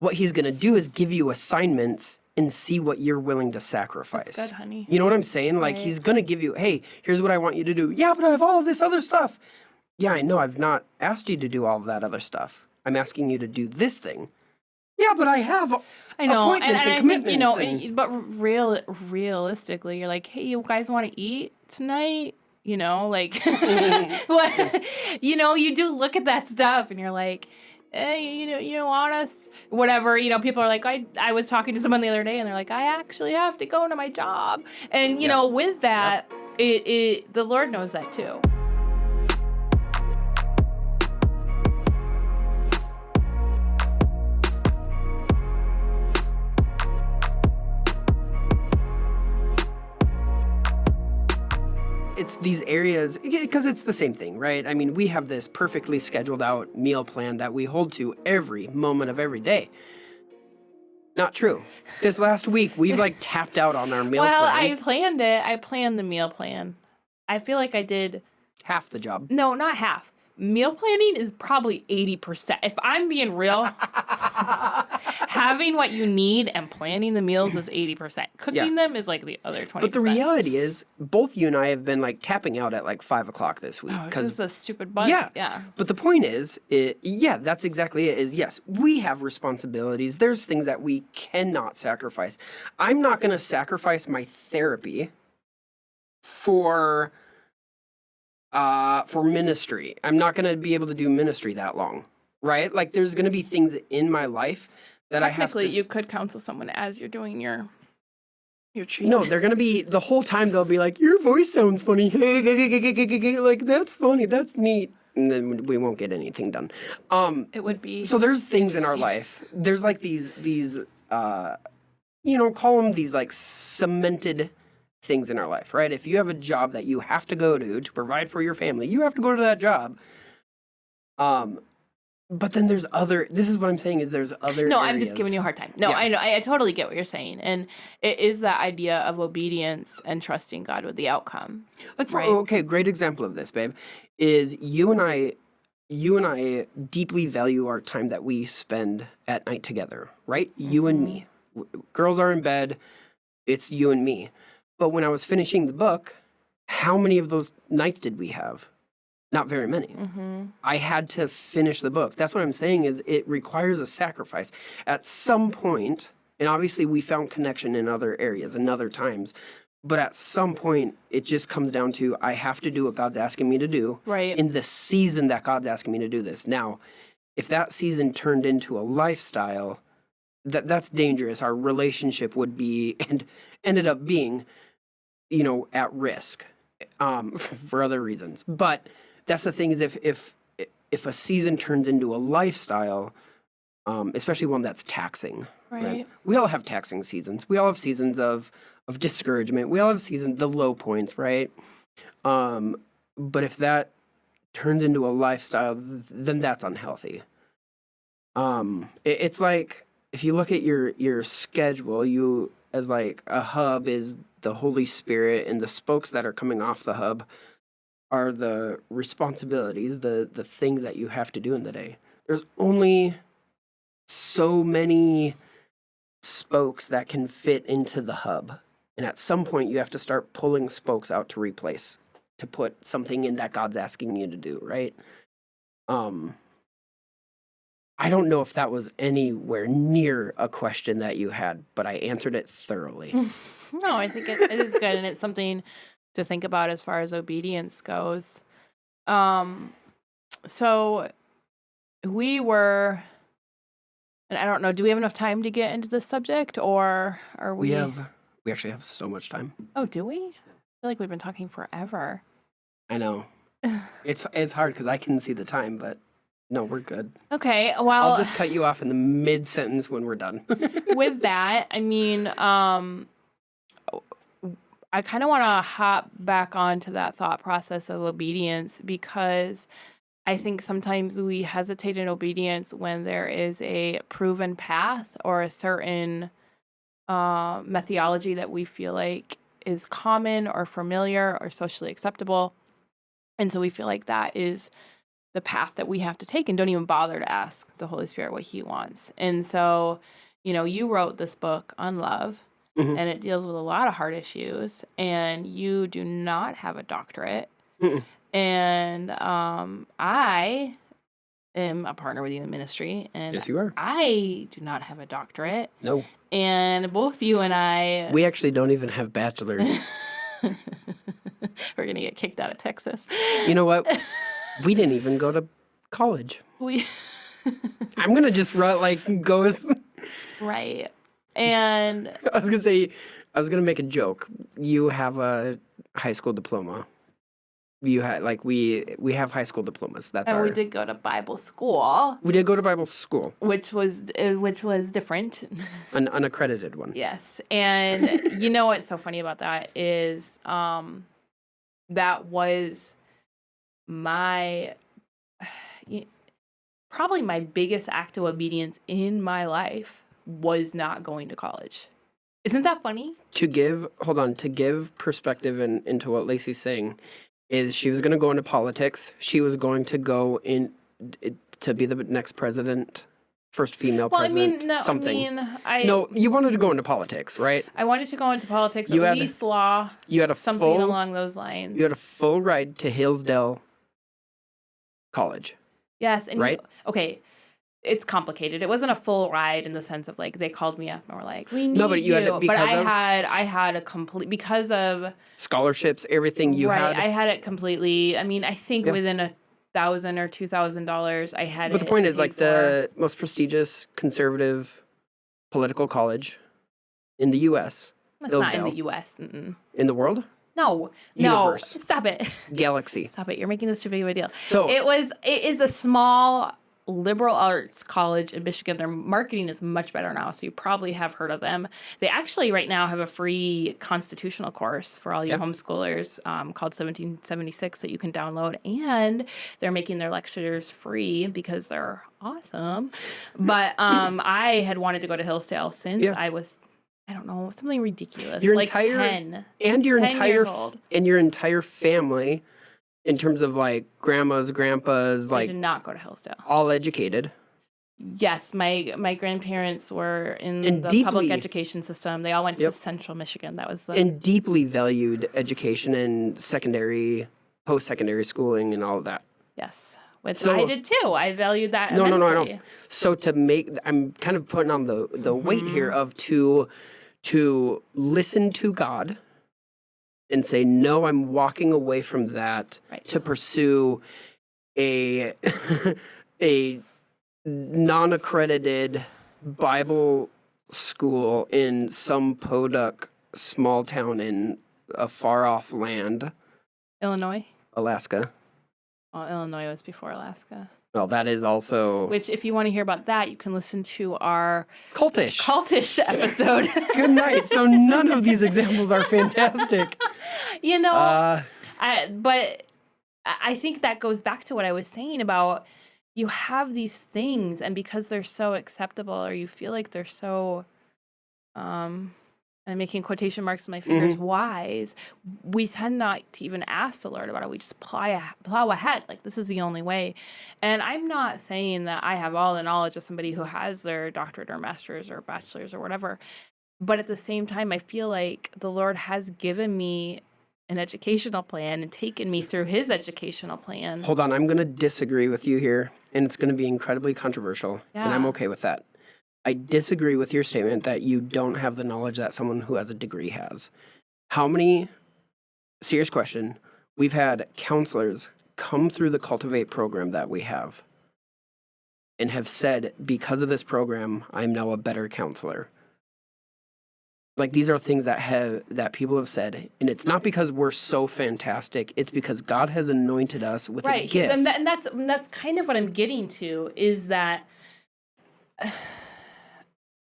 What He's going to do is give you assignments and see what you're willing to sacrifice. That's good, honey. You know what I'm saying? Like, He's going to give you, hey, here's what I want you to do. Yeah, but I have all of this other stuff. Yeah, I know. I've not asked you to do all of that other stuff. I'm asking you to do this thing. Yeah, but I have appointments and commitments. But realistically, you're like, hey, you guys want to eat tonight? Like, what? You do look at that stuff and you're like, hey, you don't want us, whatever. People are like, I was talking to someone the other day and they're like, I actually have to go to my job. And, with that, the Lord knows that too. it's these areas, because it's the same thing, right? I mean, we have this perfectly scheduled out meal plan that we hold to every moment of every day. Not true. This last week, we've like tapped out on our meal Well, plan. I planned it. I planned the meal plan. I feel like I did. Half the job. No, not half. Meal planning is probably 80%. If I'm being real, having what you need and planning the meals is 80%. Cooking them is like the other 20%. But the reality is, both you and I have been like tapping out at like 5 o'clock this week. Because it's a stupid bug. Yeah. But the point is, that's exactly it. Is yes, we have responsibilities. There's things that we cannot sacrifice. I'm not going to sacrifice my therapy for ministry. I'm not going to be able to do ministry that long, right? Like there's going to be things in my life that I have to... Technically, you could counsel someone as you're doing your treatment. No, they're going to be, the whole time they'll be like, your voice sounds funny. Like, that's funny. That's neat. And then we won't get anything done. It would be... So there's things in our life. There's like these call them these like cemented things in our life, right? If you have a job that you have to go to provide for your family, you have to go to that job. But then there's this is what I'm saying is there's other No, areas. I'm just giving you a hard time. No, Yeah. I know. I totally get what you're saying. And it is that idea of obedience and trusting God with the outcome. Like, right? Okay, great example of this, babe, is you and I deeply value our time that we spend at night together, right? You and me. Girls are in bed. It's you and me. But when I was finishing the book, how many of those nights did we have? Not very many. Mm-hmm. I had to finish the book. That's what I'm saying is it requires a sacrifice. At some point, and obviously we found connection in other areas and other times, but at some point it just comes down to I have to do what God's asking me to do Right. in the season that God's asking me to do this. Now, if that season turned into a lifestyle, that's dangerous. Our relationship would be and ended up being at risk for other reasons. But that's the thing is if a season turns into a lifestyle, especially one that's taxing, right? We all have taxing seasons. We all have seasons of discouragement. We all have seasons, the low points, right? But if that turns into a lifestyle, then that's unhealthy. It's like if you look at your schedule, you as like a hub is the Holy Spirit, and the spokes that are coming off the hub are the responsibilities, the things that you have to do in the day. There's only so many spokes that can fit into the hub. And at some point you have to start pulling spokes out to put something in that God's asking you to do, right? I don't know if that was anywhere near a question that you had, but I answered it thoroughly. No, I think it is good, and it's something to think about as far as obedience goes. So we were, and I don't know, do we have enough time to get into this subject, or are we? We actually have so much time. Oh, do we? I feel like we've been talking forever. I know. It's hard because I can see the time, but no, we're good. Okay, well, I'll just cut you off in the mid-sentence when we're done. with that, I mean, I kind of want to hop back onto that thought process of obedience, because I think sometimes we hesitate in obedience when there is a proven path or a certain methodology that we feel like is common or familiar or socially acceptable. And so we feel like that is the path that we have to take and don't even bother to ask the Holy Spirit what he wants. And so, you wrote this book on love. Mhm. And it deals with a lot of hard issues, and you do not have a doctorate. Mm-mm. And I am a partner with you in ministry, and Yes, you are. I do not have a doctorate. No. And both you and I... We actually don't even have bachelors. We're going to get kicked out of Texas. You know what? We didn't even go to college. I'm going to just go as... Right. And I was going to make a joke. You have a high school diploma. You had we have high school diplomas. We did go to Bible school. We did go to Bible school, which was different. an unaccredited one. Yes, and what's so funny about that is that was my probably my biggest act of obedience in my life was not going to college. Isn't that funny? To give perspective into what Lacey's saying is she was going to go into politics. She was going to go in to be the next president, first female president, something. No, you wanted to go into politics, right? I wanted to go into politics, at least law. You had something along those lines. You had a full ride to Hillsdale College. Yes, and right? Okay. It's complicated. It wasn't a full ride in the sense of like they called me up and were like, "We need you." But I had a complete because of scholarships, everything you had. I had it completely. I mean, I think within $1,000 or $2,000, I had it. But the point is, like the most prestigious conservative political college in the U.S. That's not in the U.S. Mm-mm. In the world? No, Universe. No, stop it. Galaxy. Stop it. You're making this too big of a deal. So it is a small liberal arts college in Michigan. Their marketing is much better now, so you probably have heard of them. They actually right now have a free constitutional course for all you homeschoolers called 1776 that you can download, and they're making their lectures free because they're awesome. But I had wanted to go to Hillsdale since I was, I don't know, something ridiculous. Your like entire 10 and your 10 entire years old. And your entire family, in terms of like grandmas, grandpas, like I did not go to Hillsdale. All educated. Yes, my grandparents were in the public education system. They all went to Central Michigan. That was and deeply valued education and secondary, post-secondary schooling and all of that. Yes, which I did too. I valued that immensely. No, I know. So I'm kind of putting on the weight here of to listen to God and say, no, I'm walking away from that to pursue a non-accredited Bible school in some podunk small town in a far-off land. Illinois? Alaska. Well, Illinois was before Alaska. Well, that is also... Which, if you want to hear about that, you can listen to our... Cultish episode. Good night. So none of these examples are fantastic. You know, but I think that goes back to what I was saying about you have these things, and because they're so acceptable, or you feel like they're so... I'm making quotation marks with my fingers, wise, we tend not to even ask the Lord about it. We just plow ahead. Like, this is the only way. And I'm not saying that I have all the knowledge of somebody who has their doctorate or master's or bachelor's or whatever. But at the same time, I feel like the Lord has given me an educational plan and taken me through his educational plan. Hold on. I'm going to disagree with you here, and it's going to be incredibly controversial, and I'm okay with that. I disagree with your statement that you don't have the knowledge that someone who has a degree has. How many, serious question, we've had counselors come through the Cultivate program that we have and have said, because of this program, I'm now a better counselor. Like, these are things that people have said, and it's not because we're so fantastic. It's because God has anointed us with a gift. And that's kind of what I'm getting to, is that...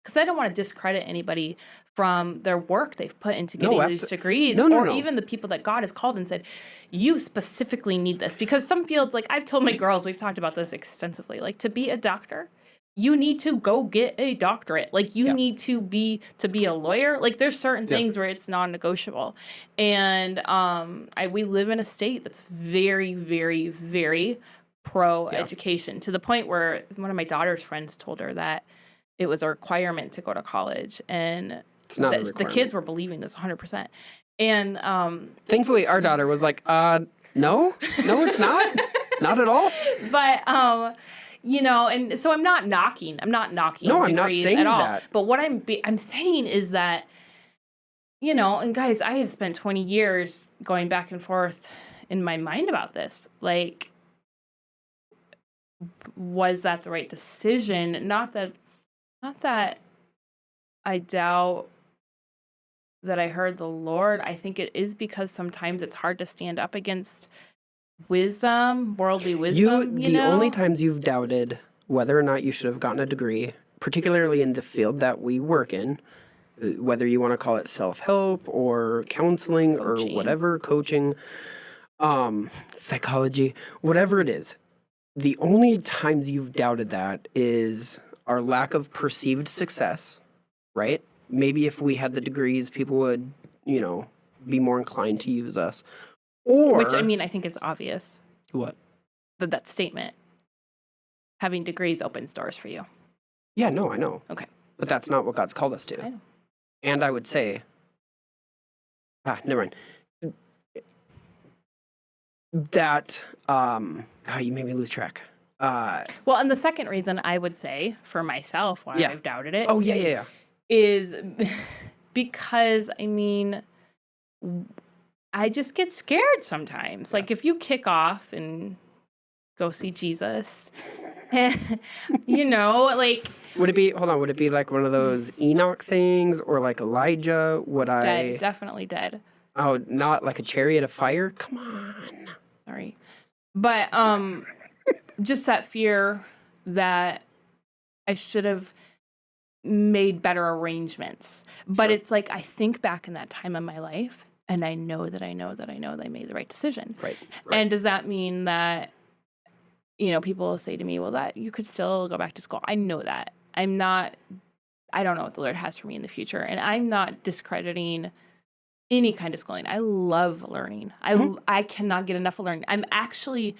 Because I don't want to discredit anybody from their work they've put into getting these degrees, or even the people that God has called and said, you specifically need this. Because some fields, like I've told my girls, we've talked about this extensively, like to be a doctor, you need to go get a doctorate. Like you need to be a lawyer. Like there's certain things where it's non-negotiable. And we live in a state that's very, very, very pro-education, to the point where one of my daughter's friends told her that it was a requirement to go to college, and the kids were believing this 100%. And thankfully, our daughter was like, no, it's not, not at all. But you know, and so I'm not knocking. No, I'm not saying at all. That. But what I'm saying is that, you know, and guys, I have spent 20 years going back and forth in my mind about this. Like, was that the right decision? Not that I doubt that I heard the Lord. I think it is because sometimes it's hard to stand up against wisdom, worldly wisdom. The only times you've doubted whether or not you should have gotten a degree, particularly in the field that we work in, whether you want to call it self-help or coaching or whatever, coaching, Psychology, whatever it is. The only times you've doubted that is our lack of perceived success, right? Maybe if we had the degrees, people would, be more inclined to use us. Which, I Or mean, I think it's obvious what? that statement, having degrees opens doors for you. Yeah, no, I know. Okay. But that's not what God's called us to. I know. And I would say, never mind. That, you made me lose track. Well, and the second reason I would say for myself why Yeah. I've doubted it Oh, yeah. is because, I mean, I just get scared sometimes. Yeah. Like if you kick off and go see Jesus, like Would it be like one of those Enoch things or like Elijah? dead, definitely dead. Oh, not like a chariot of fire? Come on. Sorry. But just that fear that I should have made better arrangements. But Sure. it's like I think back in that time of my life and I know that I made the right decision. Right. And does that mean that people will say to me, well, that you could still go back to school? I know that. I don't know what the Lord has for me in the future. And I'm not discrediting any kind of schooling. I love learning. I cannot get enough of learning. I'm actually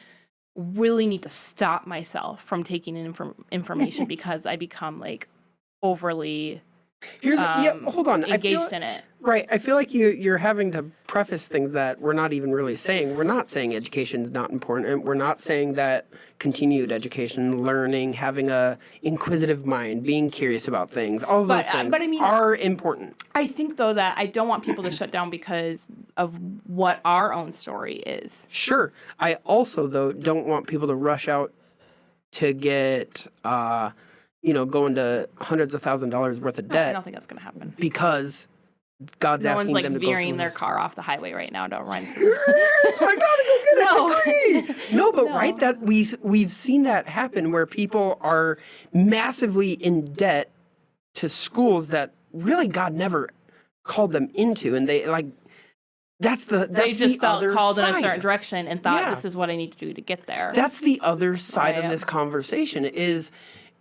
really need to stop myself from taking in information because I become like overly hold on. engaged in it. Right. I feel like you're having to preface things that we're not even really saying. We're not saying education is not important. We're not saying that continued education, learning, having a inquisitive mind, being curious about things, all of those things are important. I think, though, that I don't want people to shut down because of what our own story is. Sure. I also, though, don't want people to rush out to get going to hundreds of $1,000s worth of debt. I don't think that's going to happen. Because God's asking them to go veering their car off the highway right now. Don't run. I gotta go get a degree. No, but right, that we've seen that happen where people are massively in debt to schools that really God never called them into, and they they just felt called in a certain direction and thought this is what I need to do to get there. That's the other side of this conversation is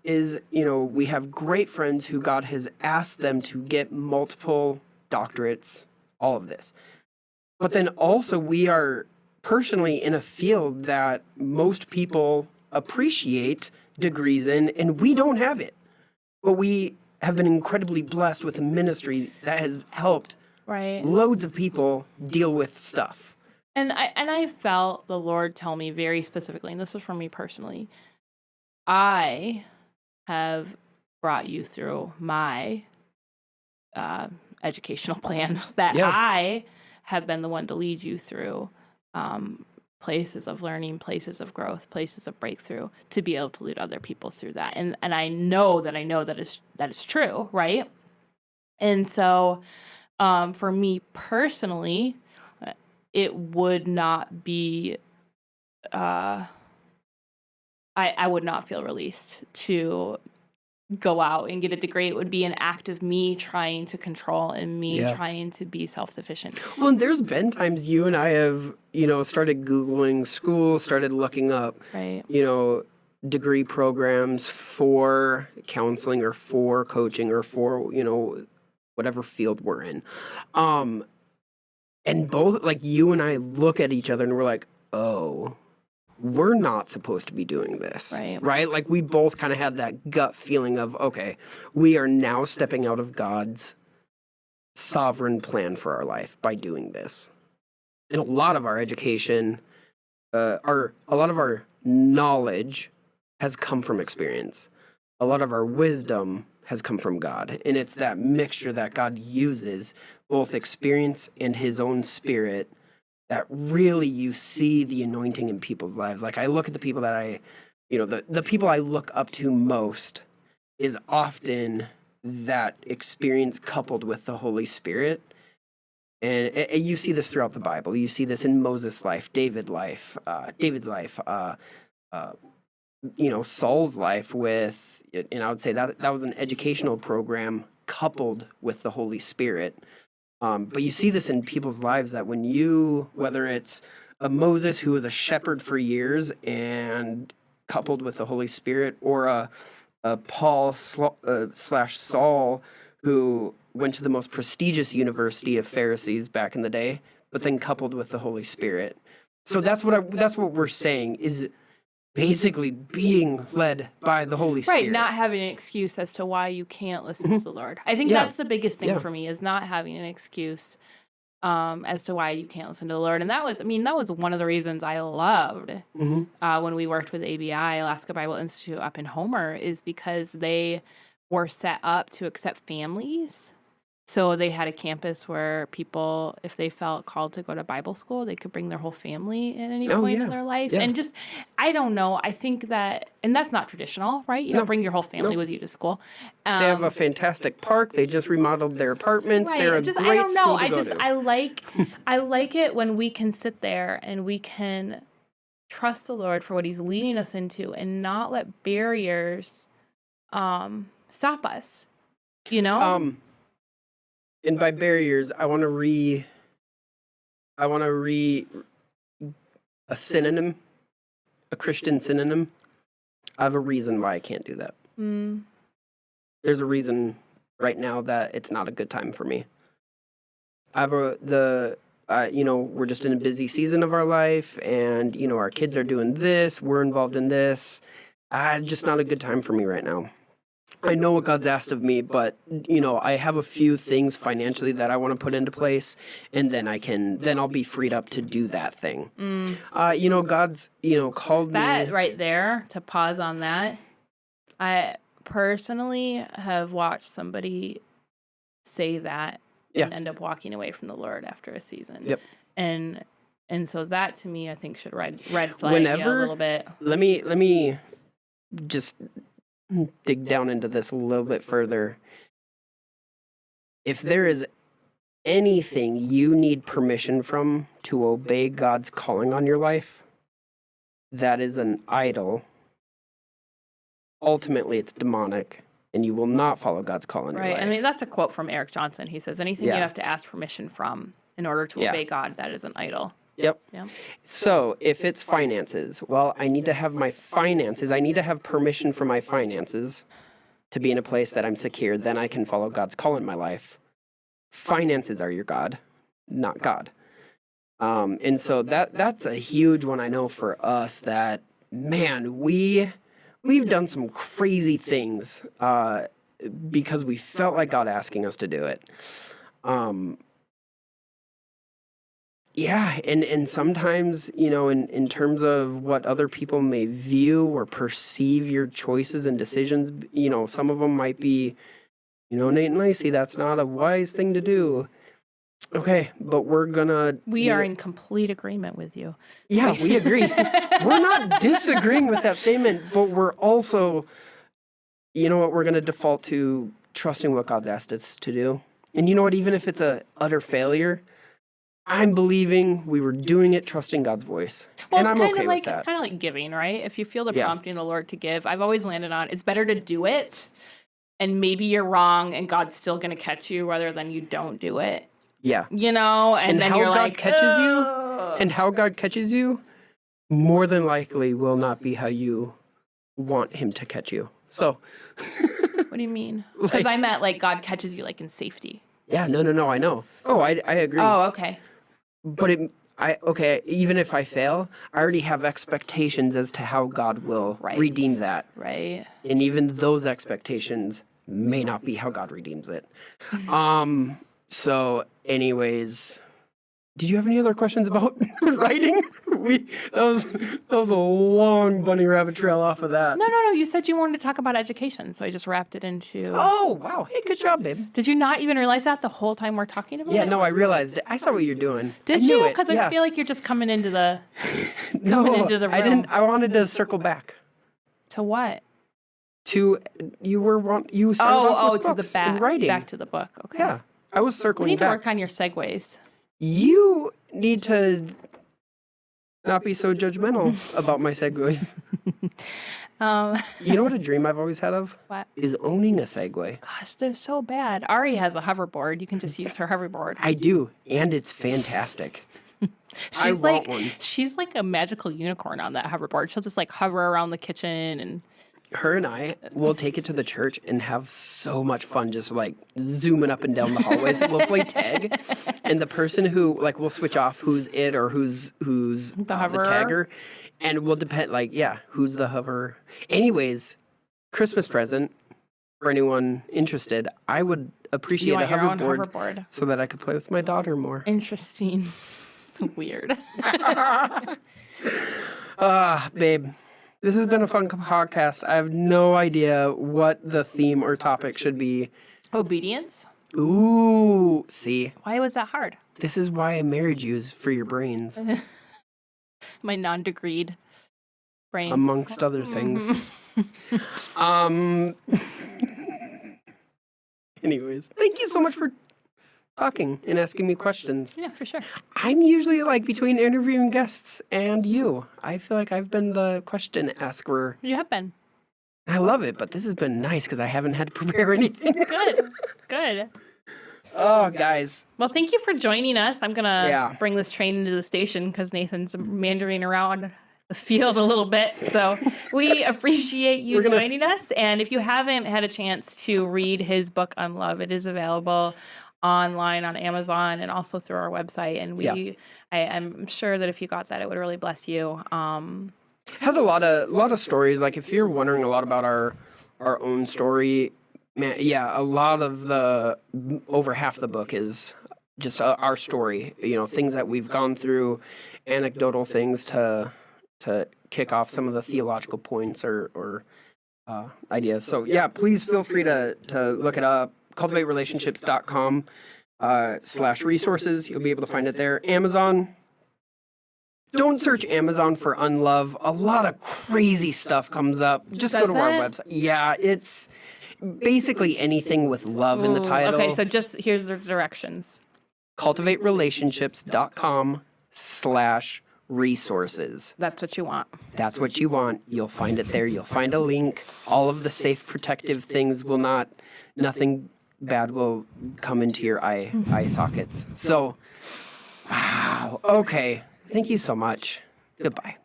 we have great friends who God has asked them to get multiple doctorates, all of this. But then also we are personally in a field that most people appreciate degrees in, and we don't have it. But we have been incredibly blessed with a ministry that has helped loads of people deal with stuff. And I felt the Lord tell me very specifically, and this is for me personally, I have brought you through my educational plan that I have been the one to lead you through places of learning, places of growth, places of breakthrough to be able to lead other people through that. And I know that is true, right? And so for me personally, it would not be I would not feel released to go out and get a degree. It would be an act of me trying to control and me trying to be self-sufficient. Well, and there's been times you and I have, started Googling schools, started looking up, degree programs for counseling or for coaching or for, whatever field we're in. And both, like, you and I look at each other and we're like, oh, we're not supposed to be doing this, right? Like we both kind of had that gut feeling of, okay, we are now stepping out of God's sovereign plan for our life by doing this. And a lot of our education, a lot of our knowledge has come from experience. A lot of our wisdom has come from God. And it's that mixture that God uses, both experience and his own spirit, that really you see the anointing in people's lives. Like I look at the people that the people I look up to most is often that experience coupled with the Holy Spirit. And you see this throughout the Bible. You see this in Moses' life, David's life, Saul's life with, and I would say that was an educational program coupled with the Holy Spirit. But you see this in people's lives that when whether it's a Moses who was a shepherd for years and coupled with the Holy Spirit, or a Paul slash Saul who went to the most prestigious university of Pharisees back in the day, but then coupled with the Holy Spirit. So that's what we're saying is basically being led by the Holy Spirit. Right, not having an excuse as to why you can't listen to the Lord. I think that's the biggest thing for me, is not having an excuse as to why you can't listen to the Lord. And that was one of the reasons I loved when we worked with ABI, Alaska Bible Institute, up in Homer, is because they were set up to accept families. So they had a campus where people, if they felt called to go to Bible school, they could bring their whole family at any point in their life. And just, I don't know, I think that, and that's not traditional, right? You don't bring your whole family with you to school. They have a fantastic park. They just remodeled their apartments. Right. They're a just, great I don't know. school to go to. I like it when we can sit there and we can trust the Lord for what he's leading us into and not let barriers stop us, you know? And by barriers, I want to a synonym, a Christian synonym. I have a reason why I can't do that. There's a reason right now that it's not a good time for me. We're just in a busy season of our life, and our kids are doing this, we're involved in this. It's just not a good time for me right now. I know what God's asked of me, but I have a few things financially that I want to put into place, and then I'll be freed up to do that thing. God's called that me right there, to pause on that. I personally have watched somebody say that and end up walking away from the Lord after a season. Yep. And so that, to me, I think should red flag you a little bit. Let me just dig down into this a little bit further. If there is anything you need permission from to obey God's calling on your life, that is an idol. Ultimately, it's demonic, and you will not follow God's call on your life. Right. I mean, that's a quote from Eric Johnson. He says, anything you have to ask permission from in order to obey God, that is an idol. Yep. So if it's finances, well, I need to have my finances. I need to have permission for my finances to be in a place that I'm secure. Then I can follow God's call in my life. Finances are your God, not God. And so that's a huge one. I know for us that, man, we've done some crazy things because we felt like God asking us to do it. Yeah, and sometimes, in terms of what other people may view or perceive your choices and decisions, some of them might be, Nate and Lacey, that's not a wise thing to do. Okay, but we are in complete agreement with you. Yeah, we agree. We're not disagreeing with that statement, but we're also, we're going to default to trusting what God's asked us to do. And you know what, even if it's a utter failure, I'm believing we were doing it, trusting God's voice. Well, and I'm okay with that. It's kind of like giving, right? If you feel the prompting of the Lord to give, I've always landed on, it's better to do it, and maybe you're wrong, and God's still going to catch you, rather than you don't do it. Yeah. And then you're like, and how God catches you, more than likely will not be how you want him to catch you. So. What do you mean? Because I meant like God catches you like in safety. Yeah, no, I know. Oh, I agree. Oh, okay. But even if I fail, I already have expectations as to how God will redeem that. Right. And even those expectations may not be how God redeems it. So anyways, did you have any other questions about writing? That was a long bunny rabbit trail off of that. No. You said you wanted to talk about education, so I just wrapped it into. Oh, wow. Hey, good job, babe. Did you not even realize that the whole time we're talking about it? Yeah, no, I realized it. I saw what you're doing. Did you? Because I feel like you're just coming into the into the room. I didn't. I wanted to circle back. To what? You started off with to the back. Writing. Back to the book. Okay. Yeah, I was circling back. We need to work on your segues. You need to not be so judgmental about my segues. You know what a dream I've always had of? What? Is owning a Segway. Gosh, they're so bad. Ari has a hoverboard. You can just use her hoverboard. I do, and it's fantastic. She's want like one. she's like a magical unicorn on that hoverboard. She'll just like hover around the kitchen and Her and I will take it to the church and have so much fun just like zooming up and down the hallways. We'll play tag, and the person who like we'll switch off who's it or who's the hoverer. tagger, and we'll depend who's the hover. Anyways, Christmas present for anyone interested. I would appreciate you a want your own hoverboard hoverboard. so that I could play with my daughter more. Interesting. Weird. Babe. This has been a fun podcast. I have no idea what the theme or topic should be. Obedience? Ooh, see, Why was that hard? this is why I married you, is for your brains, My non-degreed brains. amongst other things. Anyways, thank you so much for talking and asking me questions. Yeah, for sure. I'm usually like between interviewing guests and you. I feel like I've been the question asker. You have been. I love it, but this has been nice because I haven't had to prepare anything. Good. Good. Oh, guys. Well, thank you for joining us. I'm going to Yeah. bring this train into the station because Nathan's meandering around the field a little bit. So we appreciate you joining us. And if you haven't had a chance to read his book on love, it is available online on Amazon and also through our website. And I'm sure that if you got that, it would really bless you. Has a lot of stories. Like if you're wondering a lot about our own story, man, a lot of over half the book is just our story. You know, things that we've gone through, anecdotal things to kick off some of the theological points or ideas. So please feel free to look it up. cultivaterelationships.com/resources. You'll be able to find it there. Amazon. Don't search Amazon for unlove. A lot of crazy stuff comes up. Just go to our website. Yeah, it's basically anything with love in the title. Okay, so just here's the directions. cultivaterelationships.com/resources. That's what you want. That's what you want. You'll find it there. You'll find a link. All of the safe protective things nothing bad will come into your eye sockets. So, wow. Okay. Thank you so much. Goodbye.